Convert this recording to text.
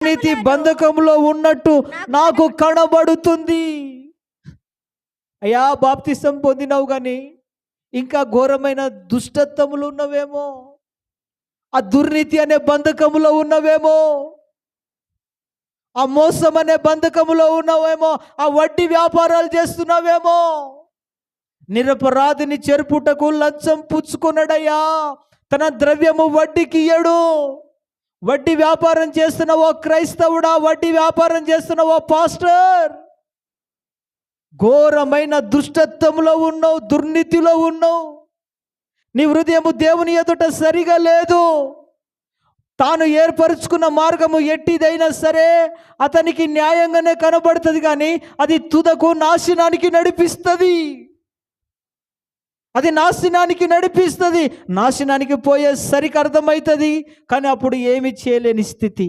నీతి బంధకంలో ఉన్నట్టు నాకు కనబడుతుంది. అయ్యా, బాప్తిసం పొందినావు కానీ ఇంకా ఘోరమైన దుష్టత్వములు ఉన్నవేమో, ఆ దుర్నీతి అనే బంధకములో ఉన్నవేమో, ఆ మోసం అనే బంధకములో ఉన్నావేమో, ఆ వడ్డీ వ్యాపారాలు చేస్తున్నావేమో. నిరపరాధిని చెరుపుటకు లంచం పుచ్చుకున్నాడయ్యా, తన ద్రవ్యము వడ్డీకి ఇయ్యడు. వడ్డీ వ్యాపారం చేస్తున్న ఓ క్రైస్తవుడా, వడ్డీ వ్యాపారం చేస్తున్న ఓ పాస్టర్, ఘోరమైన దుష్టత్వంలో ఉన్నావు, దుర్నీతిలో ఉన్నావు. నీ హృదయము దేవుని ఎదుట సరిగా లేదు. తాను ఏర్పరుచుకున్న మార్గము ఎట్టిదైనా సరే అతనికి న్యాయంగానే కనబడుతుంది, కానీ అది తుదకు నాశనానికి నడిపిస్తుంది. అది నాశనానికి నడిపిస్తుంది. నాశనానికి పోయేసరికి అర్థమవుతుంది, కానీ అప్పుడు ఏమి చేయలేని స్థితి.